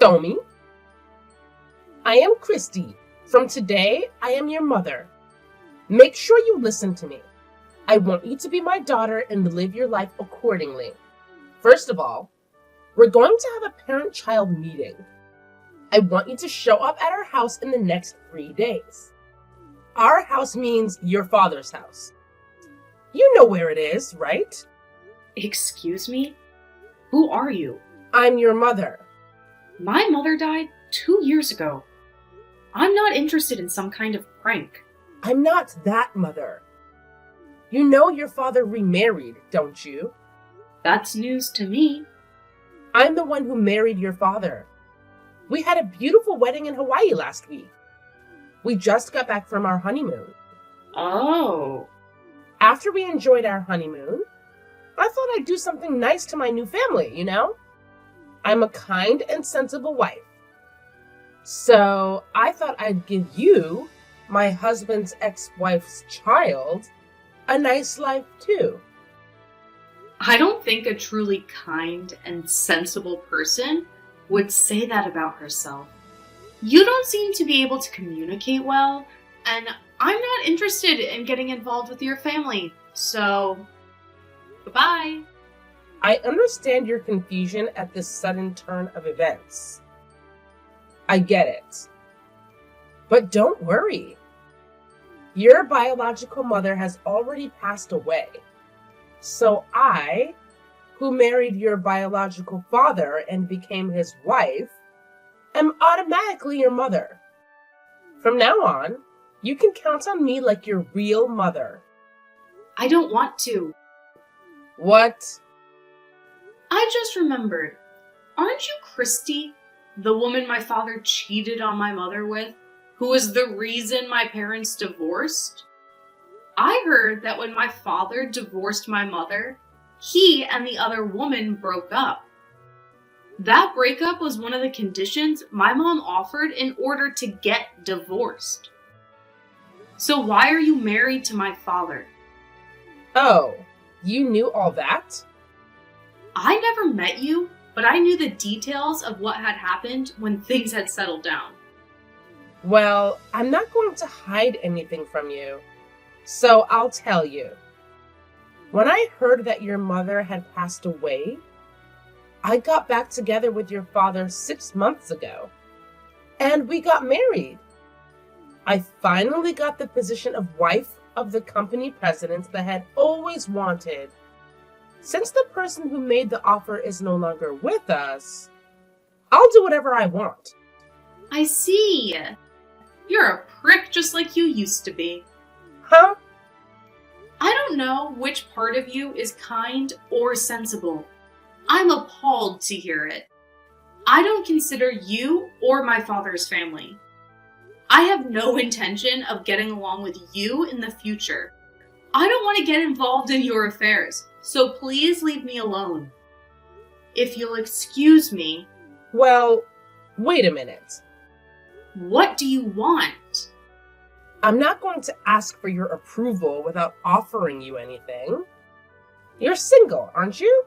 Tommy, I am Christy. From today, I am your mother. Make sure you listen to me. I want you to be my daughter and live your life accordingly. First of all, we're going to have a parent-child meeting. I want you to show up at our house in the next 3 days. Our house means your father's house. You know where it is, right? Excuse me? Who are you? I'm your mother. My mother died 2 years ago. I'm not interested in some kind of prank. I'm not that mother. You know your father remarried, don't you? That's news to me. I'm the one who married your father. We had a beautiful wedding in Hawaii last week. We just got back from our honeymoon. Oh. After we enjoyed our honeymoon, I thought I'd do something nice to my new family, you know? I'm a kind and sensible wife. So I thought I'd give you, my husband's ex-wife's child, a nice life too. I don't think a truly kind and sensible person would say that about herself. You don't seem to be able to communicate well, and I'm not interested in getting involved with your family, so goodbye. I understand your confusion at this sudden turn of events. I get it. But don't worry. Your biological mother has already passed away. So I, who married your biological father and became his wife, am automatically your mother. From now on, you can count on me like your real mother. I don't want to. What? I just remembered. Aren't you Christy, the woman my father cheated on my mother with, who was the reason my parents divorced? I heard that when my father divorced my mother, he and the other woman broke up. That breakup was one of the conditions my mom offered in order to get divorced. So why are you married to my father? Oh, you knew all that? I never met you, but I knew the details of what had happened when things had settled down. Well, I'm not going to hide anything from you, so I'll tell you. When I heard that your mother had passed away, I got back together with your father 6 months ago, and we got married. I finally got the position of wife of the company president that I had always wanted. Since the person who made the offer is no longer with us, I'll do whatever I want. I see. You're a prick just like you used to be. Huh? I don't know which part of you is kind or sensible. I'm appalled to hear it. I don't consider you or my father's family. I have no intention of getting along with you in the future. I don't want to get involved in your affairs, so please leave me alone. If you'll excuse me. Well, wait a minute. What do you want? I'm not going to ask for your approval without offering you anything. You're single, aren't you?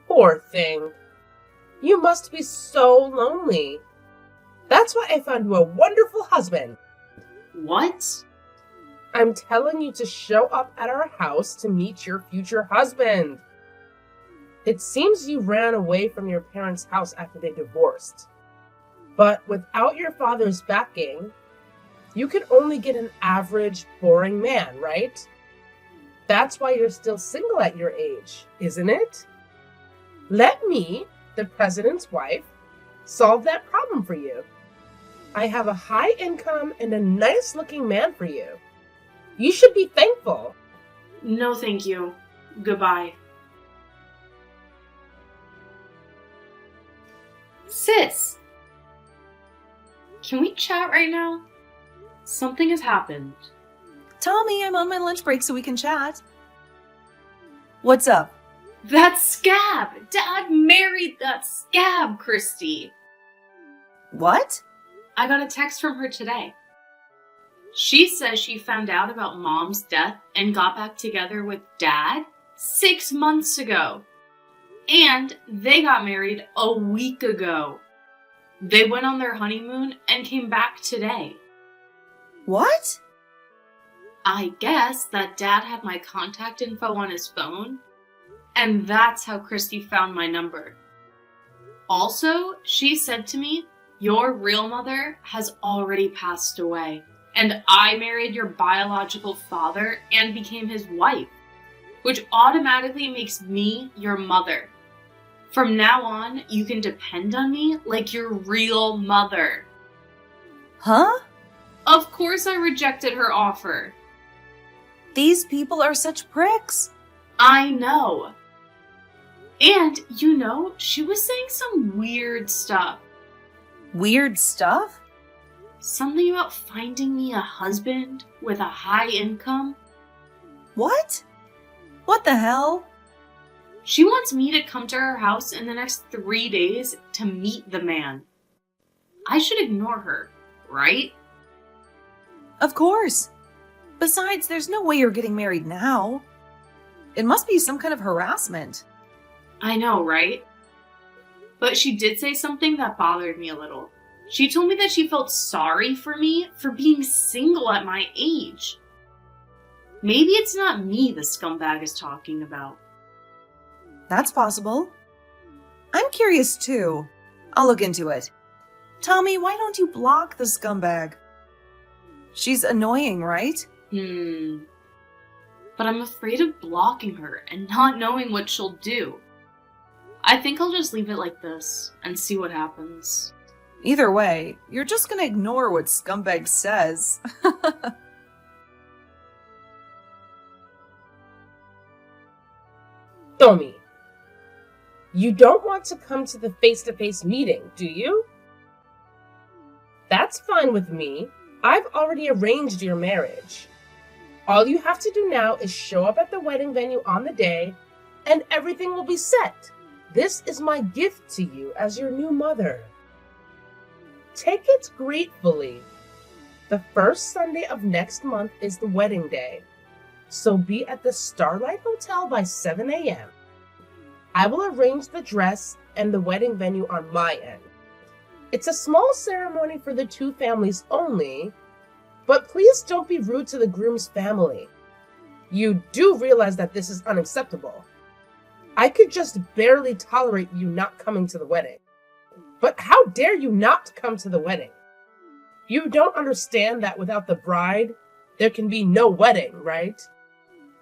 Poor thing. You must be so lonely. That's why I found you a wonderful husband. What? I'm telling you to show up at our house to meet your future husband. It seems you ran away from your parents' house after they divorced. But without your father's backing, you could only get an average, boring man, right? That's why you're still single at your age, isn't it? Let me, the president's wife, solve that problem for you. I have a high income and a nice-looking man for you. You should be thankful. No, thank you. Goodbye. Sis! Can we chat right now? Something has happened. Tommy, I'm on my lunch break so we can chat. What's up? That scab! Dad married that scab, Christy! What? I got a text from her today. She says she found out about Mom's death and got back together with Dad 6 months ago. And they got married a week ago. They went on their honeymoon and came back today. What? I guess that Dad had my contact info on his phone, and that's how Christy found my number. Also, she said to me, your real mother has already passed away, and I married your biological father and became his wife, which automatically makes me your mother. From now on, you can depend on me like your real mother. Huh? Of course I rejected her offer. These people are such pricks. I know. And, she was saying some weird stuff. Weird stuff? Something about finding me a husband with a high income. What? What the hell? She wants me to come to her house in the next 3 days to meet the man. I should ignore her, right? Of course. Besides, there's no way you're getting married now. It must be some kind of harassment. I know, right? But she did say something that bothered me a little. She told me that she felt sorry for me for being single at my age. Maybe it's not me the scumbag is talking about. That's possible. I'm curious too. I'll look into it. Tommy, why don't you block the scumbag? She's annoying, right? But I'm afraid of blocking her and not knowing what she'll do. I think I'll just leave it like this and see what happens. Either way, you're just gonna ignore what scumbag says. Tommy, you don't want to come to the face-to-face meeting, do you? That's fine with me. I've already arranged your marriage. All you have to do now is show up at the wedding venue on the day, and everything will be set. This is my gift to you as your new mother. Take it gratefully. The first Sunday of next month is the wedding day, so be at the Starlight Hotel by 7 a.m. I will arrange the dress and the wedding venue on my end. It's a small ceremony for the two families only, but please don't be rude to the groom's family. You do realize that this is unacceptable. I could just barely tolerate you not coming to the wedding. But how dare you not come to the wedding? You don't understand that without the bride, there can be no wedding, right?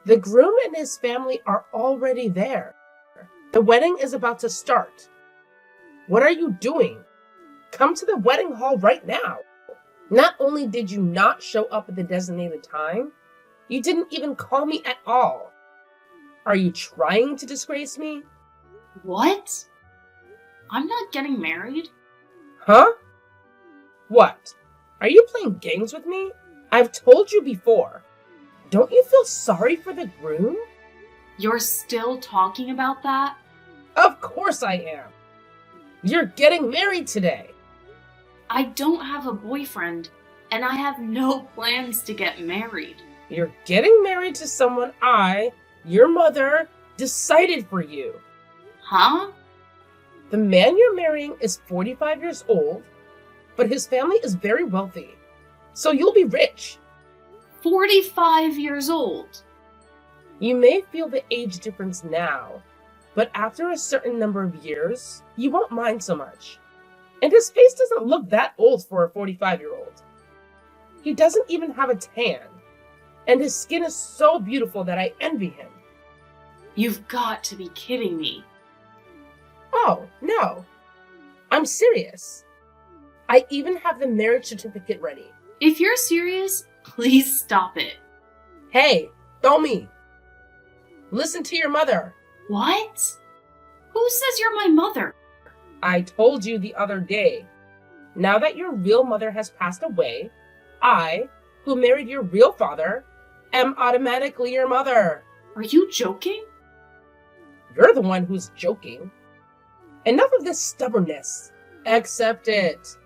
The groom and his family are already there. The wedding is about to start. What are you doing? Come to the wedding hall right now. Not only did you not show up at the designated time, you didn't even call me at all. Are you trying to disgrace me? What? I'm not getting married? Huh? What? Are you playing games with me? I've told you before. Don't you feel sorry for the groom? You're still talking about that? Of course I am. You're getting married today. I don't have a boyfriend, and I have no plans to get married. You're getting married to someone your mother, decided for you. Huh? The man you're marrying is 45 years old, but his family is very wealthy, so you'll be rich. 45 years old. You may feel the age difference now, but after a certain number of years, you won't mind so much. And his face doesn't look that old for a 45-year-old. He doesn't even have a tan, and his skin is so beautiful that I envy him. You've got to be kidding me. Oh, no. I'm serious. I even have the marriage certificate ready. If you're serious, please stop it. Hey, Tommy. Listen to your mother. What? Who says you're my mother? I told you the other day. Now that your real mother has passed away, I, who married your real father, am automatically your mother. Are you joking? You're the one who's joking. Enough of this stubbornness. Accept it.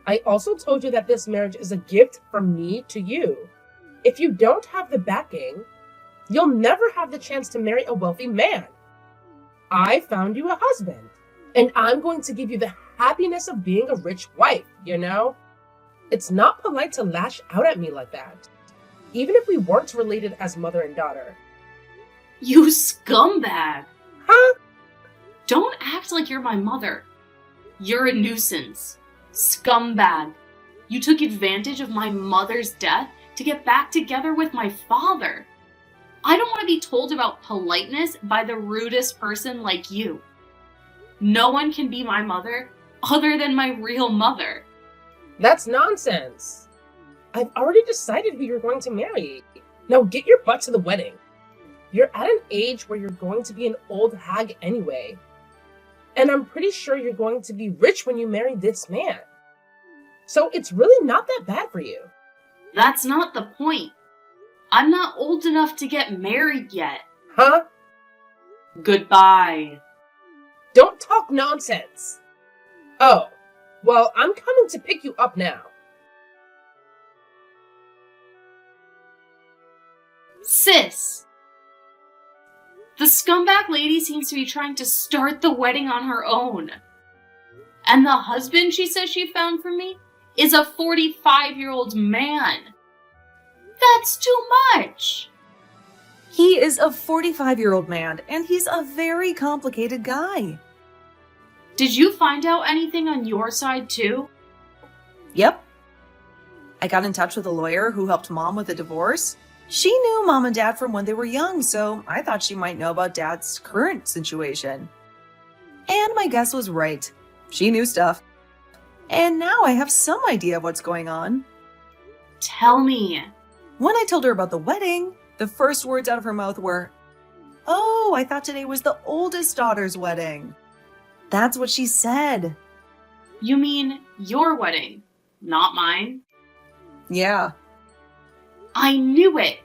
I also told you that this marriage is a gift from me to you. If you don't have the backing, you'll never have the chance to marry a wealthy man. I found you a husband, and I'm going to give you the happiness of being a rich wife, you know? It's not polite to lash out at me like that, even if we weren't related as mother and daughter. You scumbag! Huh? Don't act like you're my mother. You're a nuisance. Scumbag. You took advantage of my mother's death to get back together with my father. I don't want to be told about politeness by the rudest person like you. No one can be my mother other than my real mother. That's nonsense. I've already decided who you're going to marry. Now get your butt to the wedding. You're at an age where you're going to be an old hag anyway. And I'm pretty sure you're going to be rich when you marry this man. So it's really not that bad for you. That's not the point. I'm not old enough to get married yet. Huh? Goodbye. Don't talk nonsense. Oh, well, I'm coming to pick you up now. Sis! The scumbag lady seems to be trying to start the wedding on her own. And the husband she says she found for me is a 45-year-old man. That's too much! He is a 45-year-old man, and he's a very complicated guy. Did you find out anything on your side too? Yep. I got in touch with a lawyer who helped Mom with the divorce. She knew Mom and Dad from when they were young, so I thought she might know about Dad's current situation. And my guess was right. She knew stuff. And now I have some idea of what's going on. Tell me. When I told her about the wedding, the first words out of her mouth were, "Oh, I thought today was the oldest daughter's wedding." That's what she said. You mean your wedding, not mine? Yeah. I knew it!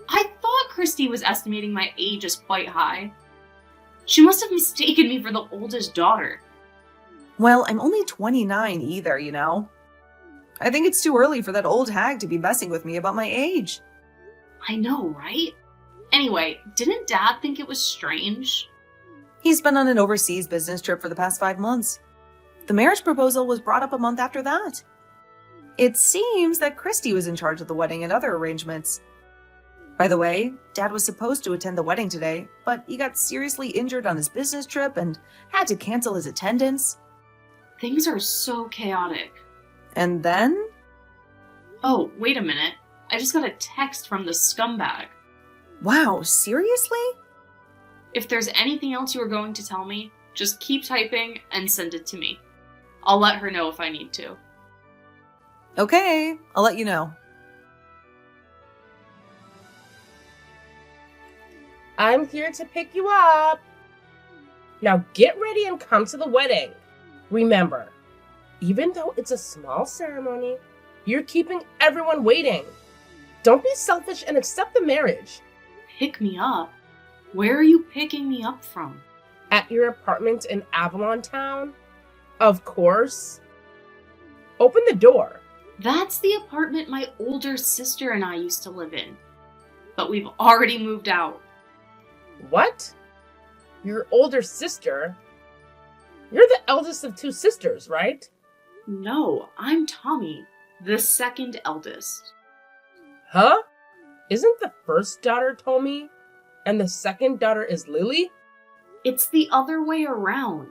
I thought Christy was estimating my age as quite high. She must have mistaken me for the oldest daughter. Well, I'm only 29 either, you know. I think it's too early for that old hag to be messing with me about my age. I know, right? Anyway, didn't Dad think it was strange? He's been on an overseas business trip for the past 5 months. The marriage proposal was brought up a month after that. It seems that Christy was in charge of the wedding and other arrangements. By the way, Dad was supposed to attend the wedding today, but he got seriously injured on his business trip and had to cancel his attendance. Things are so chaotic. And then? Oh, wait a minute. I just got a text from the scumbag. Wow, seriously? If there's anything else you are going to tell me, just keep typing and send it to me. I'll let her know if I need to. Okay, I'll let you know. I'm here to pick you up. Now get ready and come to the wedding. Remember, even though it's a small ceremony, you're keeping everyone waiting. Don't be selfish and accept the marriage. Pick me up? Where are you picking me up from? At your apartment in Avalon Town? Of course. Open the door. That's the apartment my older sister and I used to live in. But we've already moved out. What? Your older sister? You're the eldest of 2 sisters, right? No, I'm Tommy, the second eldest. Huh? Isn't the first daughter Tommy? And the second daughter is Lily? It's the other way around.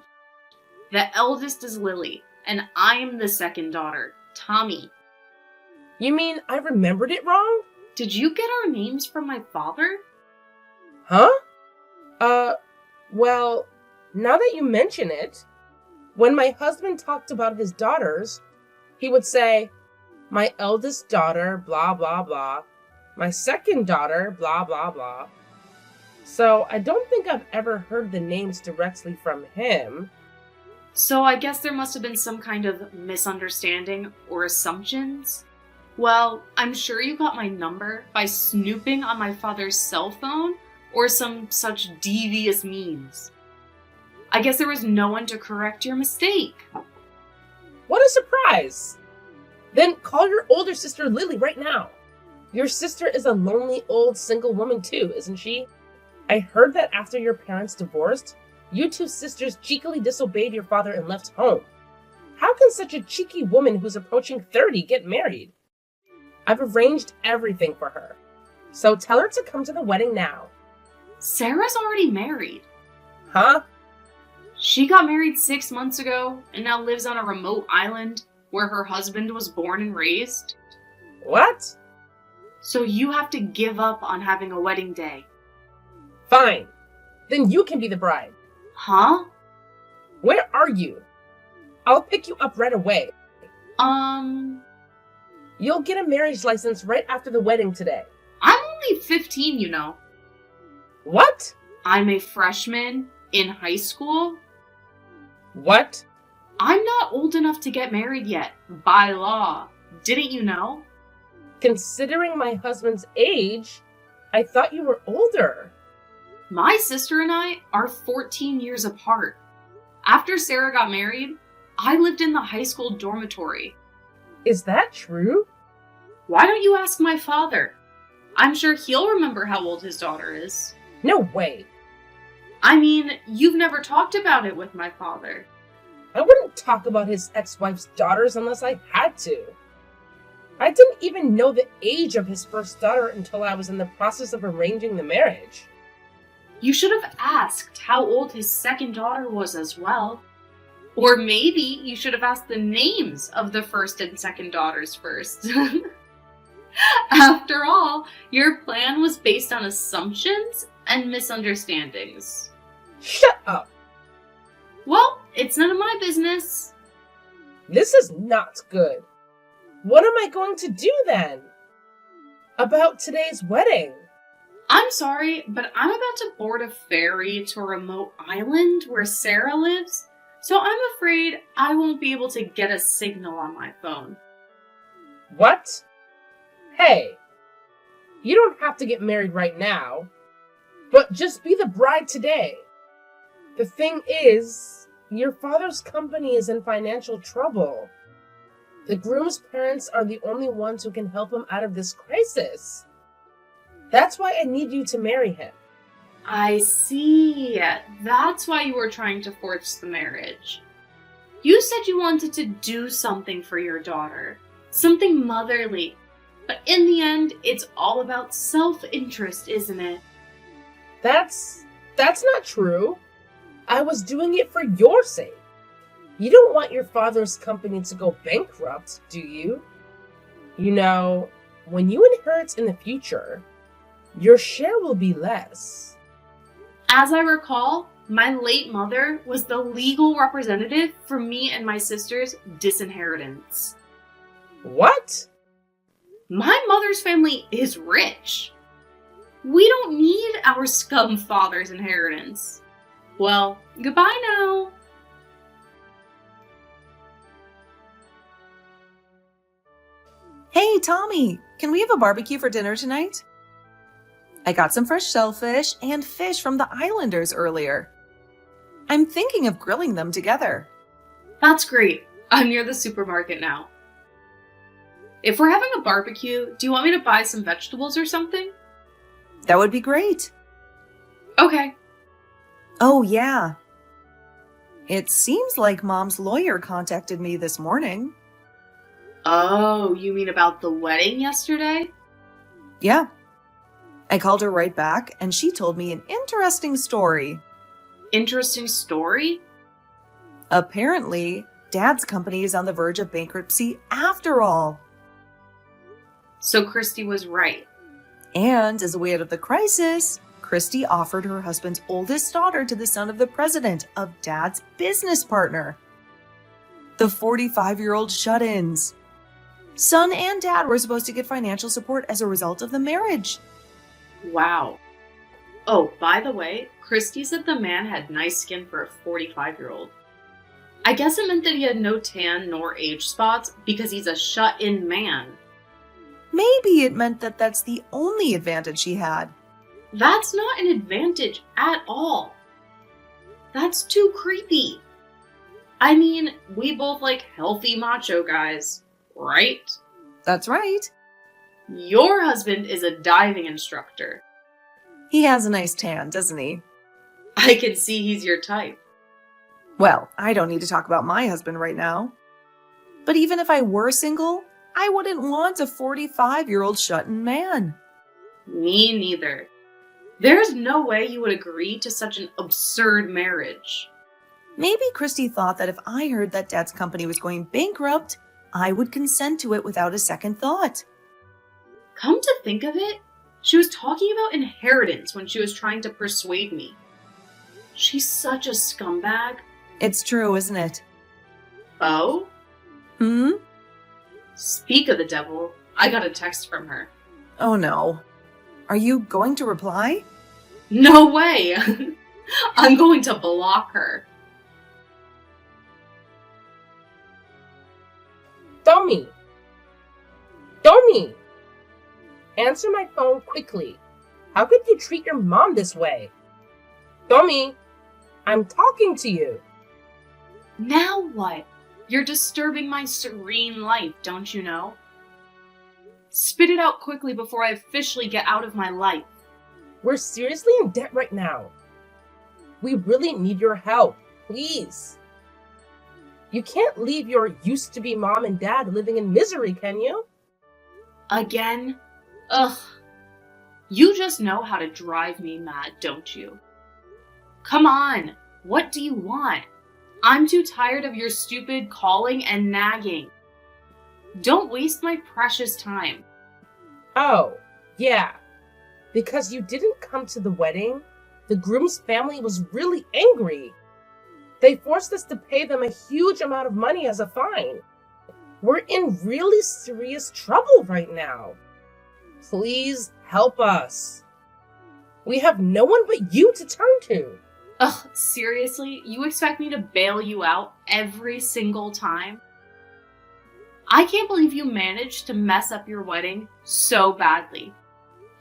The eldest is Lily, and I'm the second daughter, Tommy. You mean I remembered it wrong? Did you get our names from my father? Huh? Well, now that you mention it, when my husband talked about his daughters, he would say, my eldest daughter, blah, blah, blah. My second daughter, blah, blah, blah. So I don't think I've ever heard the names directly from him. So I guess there must have been some kind of misunderstanding or assumptions. Well, I'm sure you got my number by snooping on my father's cell phone or some such devious means. I guess there was no one to correct your mistake. What a surprise! Then call your older sister Lily right now. Your sister is a lonely old single woman too, isn't she? I heard that after your parents divorced, you 2 sisters cheekily disobeyed your father and left home. How can such a cheeky woman who's approaching 30 get married? I've arranged everything for her. So tell her to come to the wedding now. Sarah's already married. Huh? She got married 6 months ago and now lives on a remote island where her husband was born and raised. What? So you have to give up on having a wedding day. Fine. Then you can be the bride. Huh? Where are you? I'll pick you up right away. You'll get a marriage license right after the wedding today. I'm only 15, you know. What? I'm a freshman in high school. What? I'm not old enough to get married yet, by law. Didn't you know? Considering my husband's age, I thought you were older. My sister and I are 14 years apart. After Sarah got married, I lived in the high school dormitory. Is that true? Why don't you ask my father? I'm sure he'll remember how old his daughter is. No way. I mean, you've never talked about it with my father. I wouldn't talk about his ex-wife's daughters unless I had to. I didn't even know the age of his first daughter until I was in the process of arranging the marriage. You should have asked how old his second daughter was as well. Or maybe you should have asked the names of the first and second daughters first. After all, your plan was based on assumptions and misunderstandings. Shut up! Well, it's none of my business. This is not good. What am I going to do then? About today's wedding? I'm sorry, but I'm about to board a ferry to a remote island where Sarah lives, so I'm afraid I won't be able to get a signal on my phone. What? Hey, you don't have to get married right now, but just be the bride today. The thing is, your father's company is in financial trouble. The groom's parents are the only ones who can help him out of this crisis. That's why I need you to marry him. I see. That's why you were trying to force the marriage. You said you wanted to do something for your daughter. Something motherly. But in the end, it's all about self-interest, isn't it? That's not true. I was doing it for your sake. You don't want your father's company to go bankrupt, do you? You know, when you inherit in the future, your share will be less. As I recall, my late mother was the legal representative for me and my sister's disinheritance. What? My mother's family is rich. We don't need our scum father's inheritance. Well, goodbye now. Hey, Tommy, can we have a barbecue for dinner tonight? I got some fresh shellfish and fish from the Islanders earlier. I'm thinking of grilling them together. That's great. I'm near the supermarket now. If we're having a barbecue, do you want me to buy some vegetables or something? That would be great. Okay. Oh, yeah. It seems like Mom's lawyer contacted me this morning. Oh, you mean about the wedding yesterday? Yeah. I called her right back, and she told me an interesting story. Interesting story? Apparently, Dad's company is on the verge of bankruptcy after all. So Christy was right. And as a way out of the crisis, Christy offered her husband's oldest daughter to the son of the president of Dad's business partner. The 45-year-old shut-ins. Son and Dad were supposed to get financial support as a result of the marriage. Wow. Oh, by the way, Christy said the man had nice skin for a 45-year-old. I guess it meant that he had no tan nor age spots because he's a shut-in man. Maybe it meant that that's the only advantage he had. That's not an advantage at all. That's too creepy. I mean, we both like healthy macho guys, right? That's right. Your husband is a diving instructor. He has a nice tan, doesn't he? I can see he's your type. Well, I don't need to talk about my husband right now. But even if I were single, I wouldn't want a 45-year-old shut-in man. Me neither. There's no way you would agree to such an absurd marriage. Maybe Christy thought that if I heard that Dad's company was going bankrupt, I would consent to it without a second thought. Come to think of it, she was talking about inheritance when she was trying to persuade me. She's such a scumbag. It's true, isn't it? Oh? Speak of the devil, I got a text from her. Oh no. Are you going to reply? No way! I'm going to block her. Domi! Domi! Answer my phone quickly. How could you treat your mom this way? Domi! I'm talking to you. Now what? You're disturbing my serene life, don't you know? Spit it out quickly before I officially get out of my life. We're seriously in debt right now. We really need your help, please. You can't leave your used-to-be mom and dad living in misery, can you? Again? Ugh. You just know how to drive me mad, don't you? Come on, what do you want? I'm too tired of your stupid calling and nagging. Don't waste my precious time. Oh, yeah. Because you didn't come to the wedding, the groom's family was really angry. They forced us to pay them a huge amount of money as a fine. We're in really serious trouble right now. Please help us. We have no one but you to turn to. Ugh, seriously? You expect me to bail you out every single time? I can't believe you managed to mess up your wedding so badly.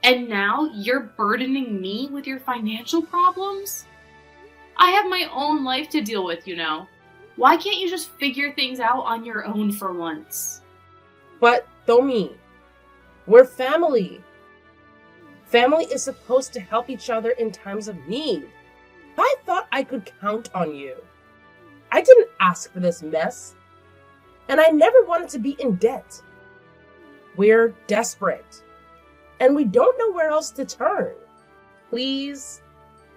And now you're burdening me with your financial problems? I have my own life to deal with, you know. Why can't you just figure things out on your own for once? But, Domi, we're family. Family is supposed to help each other in times of need. I thought I could count on you. I didn't ask for this mess. And I never wanted to be in debt. We're desperate. And we don't know where else to turn. Please,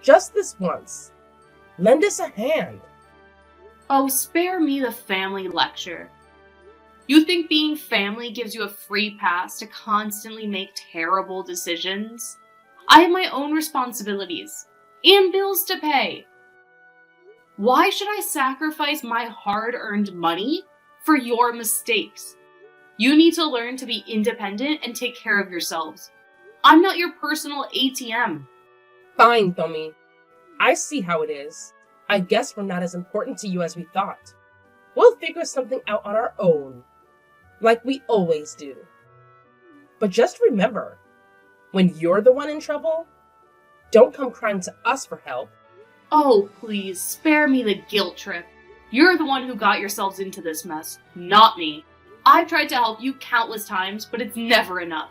just this once, lend us a hand. Oh, spare me the family lecture. You think being family gives you a free pass to constantly make terrible decisions? I have my own responsibilities and bills to pay. Why should I sacrifice my hard-earned money for your mistakes? You need to learn to be independent and take care of yourselves. I'm not your personal ATM. Fine, Domi. I see how it is. I guess we're not as important to you as we thought. We'll figure something out on our own, like we always do. But just remember, when you're the one in trouble, don't come crying to us for help. Oh, please, spare me the guilt trip. You're the one who got yourselves into this mess, not me. I've tried to help you countless times, but it's never enough.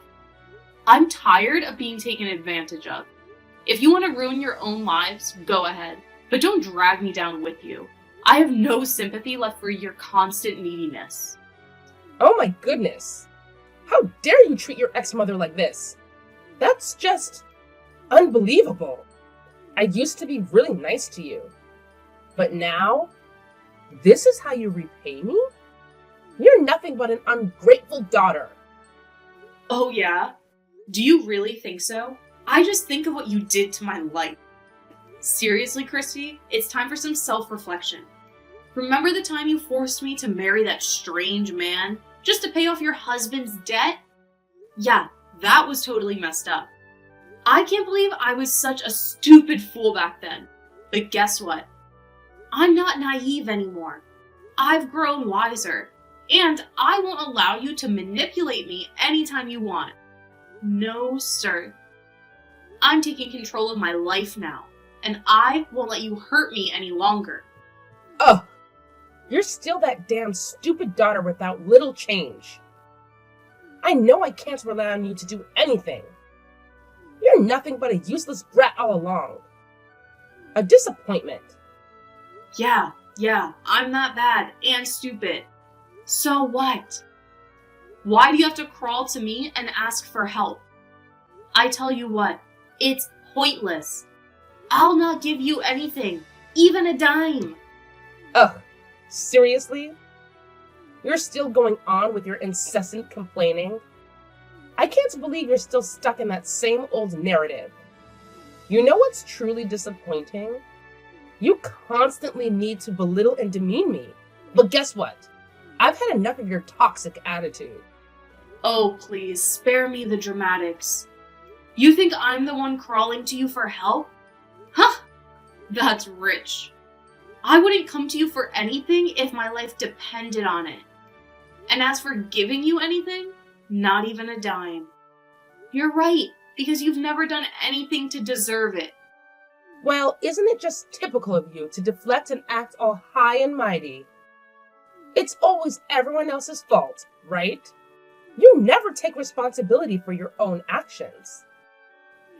I'm tired of being taken advantage of. If you want to ruin your own lives, go ahead. But don't drag me down with you. I have no sympathy left for your constant neediness. Oh my goodness. How dare you treat your ex-mother like this? That's just unbelievable. I used to be really nice to you. But now, this is how you repay me? You're nothing but an ungrateful daughter. Oh yeah? Do you really think so? I just think of what you did to my life. Seriously, Christy, it's time for some self-reflection. Remember the time you forced me to marry that strange man just to pay off your husband's debt? Yeah, that was totally messed up. I can't believe I was such a stupid fool back then. But guess what? I'm not naive anymore. I've grown wiser, and I won't allow you to manipulate me anytime you want. No, sir. I'm taking control of my life now, and I won't let you hurt me any longer. Ugh! You're still that damn stupid daughter without little change. I know I can't rely on you to do anything. You're nothing but a useless brat all along. A disappointment. Yeah, I'm that bad and stupid. So what? Why do you have to crawl to me and ask for help? I tell you what, it's pointless. I'll not give you anything, even a dime. Ugh, seriously? You're still going on with your incessant complaining? I can't believe you're still stuck in that same old narrative. You know what's truly disappointing? You constantly need to belittle and demean me. But guess what? I've had enough of your toxic attitude. Oh, please, spare me the dramatics. You think I'm the one crawling to you for help? Huh? That's rich. I wouldn't come to you for anything if my life depended on it. And as for giving you anything, not even a dime. You're right, because you've never done anything to deserve it. Well, isn't it just typical of you to deflect and act all high and mighty? It's always everyone else's fault, right? You never take responsibility for your own actions.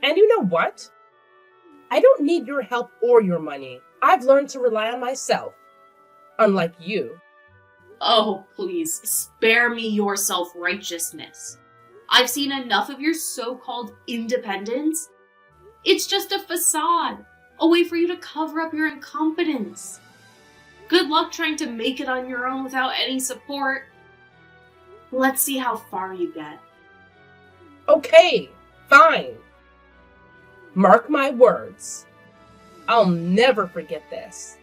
And you know what? I don't need your help or your money. I've learned to rely on myself. Unlike you. Oh, please, spare me your self-righteousness. I've seen enough of your so-called independence. It's just a facade, a way for you to cover up your incompetence. Good luck trying to make it on your own without any support. Let's see how far you get. Okay, fine. Mark my words. I'll never forget this.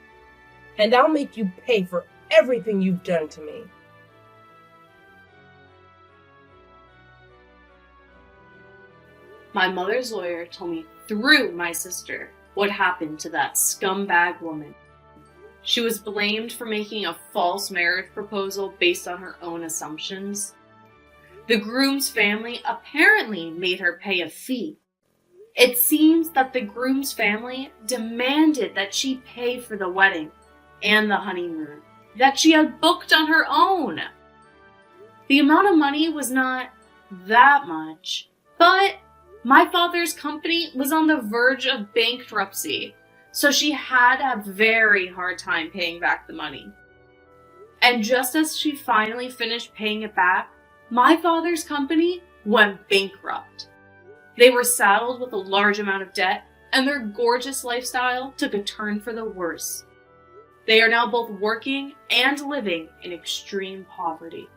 And I'll make you pay for everything you've done to me. My mother's lawyer told me through my sister what happened to that scumbag woman. She was blamed for making a false marriage proposal based on her own assumptions. The groom's family apparently made her pay a fee. It seems that the groom's family demanded that she pay for the wedding and the honeymoon that she had booked on her own. The amount of money was not that much, but my father's company was on the verge of bankruptcy, so she had a very hard time paying back the money. And just as she finally finished paying it back, my father's company went bankrupt. They were saddled with a large amount of debt, and their gorgeous lifestyle took a turn for the worse. They are now both working and living in extreme poverty.